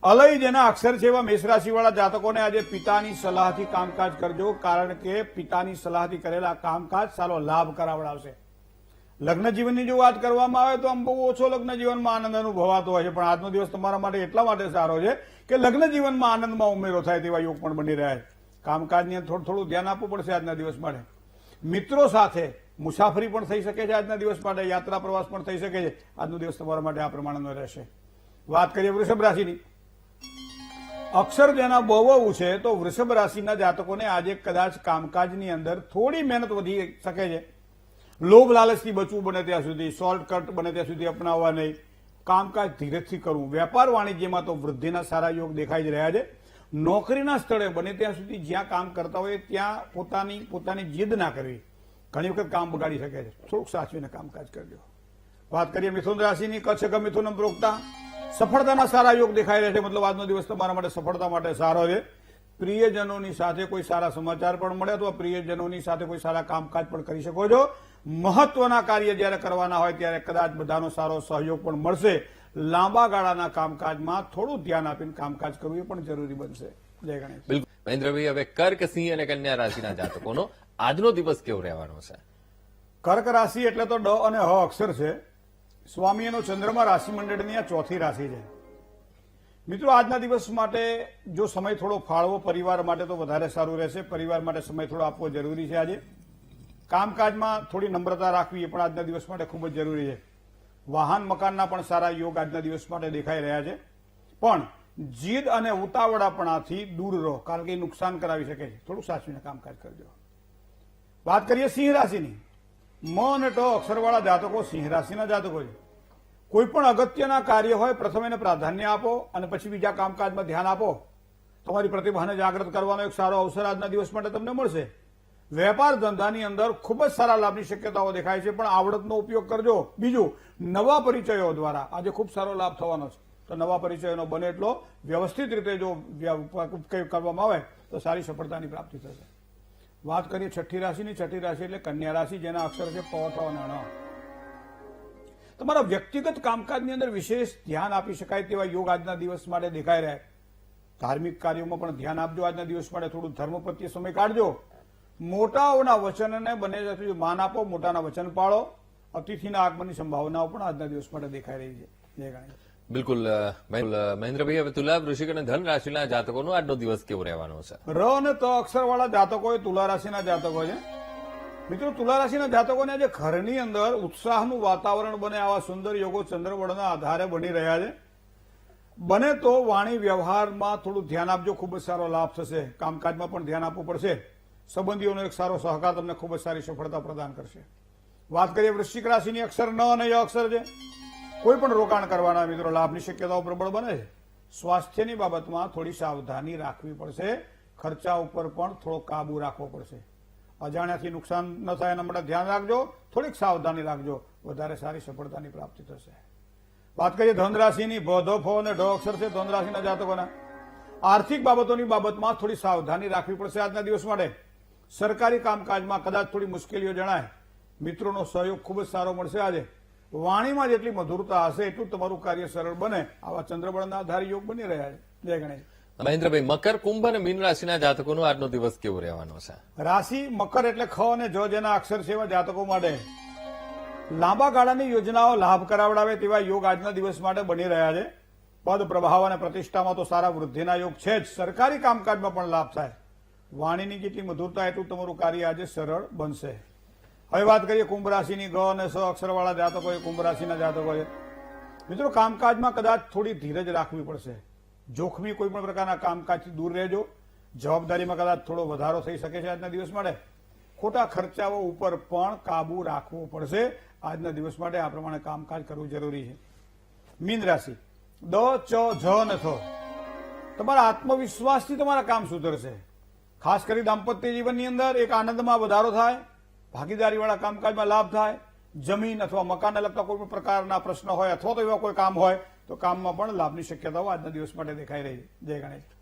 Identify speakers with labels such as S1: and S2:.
S1: અલય જેના અક્ષર છે એવા મેષ રાશિવાળા જાતકોને આજે પિતાની સલાહથી કામકાજ કરજો, કારણ કે પિતાની સલાહથી કરેલા કામકાજ સારો લાભ કરાવડાવશે. લગ્ન જીવનની જો વાત કરવામાં આવે તો આમ બહુ ઓછો લગ્ન જીવનમાં આનંદ અનુભવાતો હોય છે, પણ આજનો દિવસ તમારા માટે એટલા માટે સારો છે કે લગ્ન જીવનમાં આનંદમાં ઉમેરો થાય તેવા યોગ પણ બની રહ્યા છે. કામકાજની થોડું ધ્યાન આપવું પડશે આજના દિવસ માટે. મિત્રો સાથે મુસાફરી પણ થઈ શકે છે આજના દિવસ માટે, યાત્રા પ્રવાસ પણ થઈ શકે છે. આજનો દિવસ તમારા માટે આ પ્રમાણેનો રહેશે. વાત કરીએ વૃષભ રાશિની. અક્ષર જેના બહુ છે તો વૃષભ રાશિના જાતકોને આજે કદાચ કામકાજની અંદર થોડી મહેનત વધી શકે છે. લોભ લાલચથી બચવું બને ત્યાં સુધી, શોર્ટકટ બને ત્યાં સુધી અપનાવવા નહીં. કામકાજ ધીરજથી કરવું. વેપાર વાણિજ્યમાં તો વૃદ્ધિના સારા યોગ દેખાઈ જ રહ્યા છે. નોકરીના સ્થળે બને ત્યાં સુધી જ્યાં કામ કરતા હોય ત્યાં પોતાની જીદ ના કરવી. ઘણી વખત કામ બગાડી શકે છે. થોડુંક સાચવીને કામકાજ કરજો. વાત કરીએ મિથુન રાશિની. કચ્છ મિથુનમ પ્રોક્તા સફળતાના સારા યોગ દેખાઈ રહ્યા છે. મતલબ આજનો દિવસ તમારા માટે સફળતા માટે સારો છે. પ્રિયજનોની સાથે કોઈ સારા સમાચાર પણ મળે અથવા પ્રિયજનોની સાથે કોઈ સારા કામકાજ પણ કરી શકો છો. મહત્વના કાર્ય જ્યારે કરવાના હોય ત્યારે કદાચ બધાનો સારો સહયોગ પણ મળશે. લાંબા ગાળાના કામકાજમાં થોડું ધ્યાન આપીને કામકાજ કરવું એ પણ જરૂરી બનશે. જય ગણેશ.
S2: બિલકુલ મહેન્દ્રભાઈ, હવે કર્ક, સિંહ અને કન્યા રાશિના જાતકોનો આજનો દિવસ કેવો રહેવાનો છે?
S1: કર્ક રાશિ એટલે તો ડ અને હ અક્ષર છે. સ્વામીનો ચંદ્રમા રાશિ મંડળની આ ચોથી રાશિ છે. મિત્રો, આજના દિવસ માટે જો સમય થોડો ફાળવો પરિવાર માટે તો વધારે સારું રહેશે. પરિવાર માટે સમય થોડો આપવો જરૂરી છે. આજે કામકાજમાં થોડી નમ્રતા રાખવી એ પણ આજના દિવસ માટે ખૂબ જ જરૂરી છે. વાહન મકાનના પણ સારા યોગ આજના દિવસ માટે દેખાઈ રહ્યા છે. પણ જીદ અને ઉતાવળાપણાથી દૂર રહો, કારણ કે એ નુકસાન કરાવી શકે છે. થોડું સાચવીને કામકાજ કરજો. વાત કરીએ સિંહ રાશિની. મ અને ટ અક્ષરવાળા જાતકો સિંહ રાશિના જાતકો છે. કોઈ પણ અગત્યના કાર્ય હોય પ્રથમ એને પ્રાધાન્ય આપો અને પછી બીજા કામકાજમાં ધ્યાન આપો. તમારી પ્રતિભાને જાગૃત કરવાનો એક સારો અવસર આજના દિવસ માટે તમને મળશે. વેપાર ધંધાની અંદર ખૂબ જ સારા લાભની શક્યતાઓ દેખાય છે, પણ આવડતનો ઉપયોગ કરજો. બીજું, નવા પરિચયો દ્વારા આજે ખૂબ સારો લાભ થવાનો છે. તો નવા પરિચયોનો બને એટલો વ્યવસ્થિત રીતે જો ઉપયોગ કરવામાં આવે તો સારી સફળતાની પ્રાપ્તિ થશે. વાત કરીએ છઠ્ઠી રાશિની. છઠ્ઠી રાશિ એટલે કન્યા રાશિ, જેના અક્ષર છે પ, ઠ અને ણ. તમારા વ્યક્તિગત કામકાજની અંદર વિશેષ ધ્યાન આપી શકાય તેવા યોગ આજના દિવસ માટે દેખાઈ રહ્યા. ધાર્મિક કાર્યોમાં પણ ધ્યાન આપજો. આજના દિવસ માટે થોડું ધર્મ પ્રત્યે સમય કાઢજો. મોટાઓના વચનને બને ત્યાં સુધી માન આપો, મોટાના વચન પાળો. અતિથિના આગમનની સંભાવનાઓ પણ આજના દિવસ માટે દેખાઈ રહી છે. જય ગણેશ.
S2: બિલકુલ મહેન્દ્રભાઈ, હવે તુલા, વૃશ્ચિક અને ધન રાશિના જાતકોનો આજનો દિવસ કેવો રહેવાનો છે?
S1: ર અને ત અક્ષરવાળા જાતકો એ તુલા રાશિના જાતકો છે. મિત્રો, તુલા રાશિના જાતકોને આજે ઘરની અંદર ઉત્સાહનું વાતાવરણ બને આવા સુંદર યોગો ચંદ્રબળના આધારે બની રહ્યા છે. બને તો વાણી વ્યવહારમાં થોડું ધ્યાન આપજો. ખૂબ જ સારો લાભ થશે. કામકાજમાં પણ ધ્યાન આપવું પડશે. સંબંધીઓનો એક સારો સહકાર તમને ખૂબ જ સારી સફળતા પ્રદાન કરશે. વાત કરીએ વૃશ્ચિક રાશિની. અક્ષર ન અને ય અક્ષર છે. કોઈ પણ રોકાણ કરવાના મિત્રો લાભની શક્યતાઓ પ્રબળ બને છે. સ્વાસ્થ્યની બાબતમાં થોડી સાવધાની રાખવી પડશે. ખર્ચા ઉપર પણ થોડો કાબુ રાખવો પડશે. અજાણ્યાથી નુકસાન ન થાય એના માટે ધ્યાન રાખજો. થોડીક સાવધાની રાખજો. વધારે સારી સફળતાની પ્રાપ્તિ થશે. વાત કરીએ ધન રાશિની. ભ, ધ, ફ અને ઢ અક્ષર છે ધન રાશિના જાતકોના. આર્થિક બાબતોની બાબતમાં થોડી સાવધાની રાખવી પડશે આજના દિવસ માટે. સરકારી કામકાજમાં કદાચ થોડી મુશ્કેલીઓ જણાય. મિત્રોનો સહયોગ ખૂબ જ સારો મળશે. આજે વાણીમાં જેટલી મધુરતા હશે એટલું તમારું કાર્ય સરળ બને. આવા ચંદ્રબળના આધારે યોગ બની રહ્યા છે. જય ગણેશ.
S2: મહેન્દ્રભાઈ, મકર, કુંભ અને મીન રાશિના જાતકોનો આજનો દિવસ કેવો રહેવાનો છે?
S1: રાશિ મકર એટલે ખ અને જ જેના અક્ષર છે એવા જાતકો માટે લાંબા ગાળાની યોજનાઓ લાભ કરાવડાવે તેવા યોગ આજના દિવસ માટે બની રહ્યા છે. પદ, પ્રભાવ અને પ્રતિષ્ઠામાં તો સારા વૃદ્ધિના યોગ છે જ. સરકારી કામકાજમાં પણ લાભ થાય. વાણીની જેટલી મધુરતા એટલું તમારું કાર્ય આજે સરળ બનશે. હવે વાત કરીએ કુંભ રાશિની. ગ અને સ અક્ષરવાળા જાતકો એ કુંભ રાશિના જાતકો છે. મિત્રો, કામકાજમાં કદાચ થોડી ધીરજ રાખવી પડશે. જોખમી કોઈ પણ પ્રકારના કામકાજથી દૂર રહેજો. જવાબદારીમાં કદાચ થોડો વધારો થઈ શકે છે આજના દિવસ માટે. ખોટા ખર્ચાઓ ઉપર પણ કાબુ રાખવો પડશે. આજના દિવસ માટે આ પ્રમાણે કામકાજ કરવું જરૂરી છે. મીન રાશિ. દ, ચ, જ અને થ. તમારા આત્મવિશ્વાસથી તમારા કામ સુધરશે. ખાસ કરી દાંપત્ય જીવનની અંદર એક આનંદમાં વધારો થાય. ભાગીદારીવાળા કામકાજમાં લાભ થાય. જમીન અથવા મકાનને લગતા કોઈ પણ પ્રકારના પ્રશ્ન હોય અથવા તો એવા કોઈ કામ હોય તો કામમાં પણ લાભની શક્યતાઓ આજના દિવસ માટે દેખાઈ રહી છે. જય ગણેશ.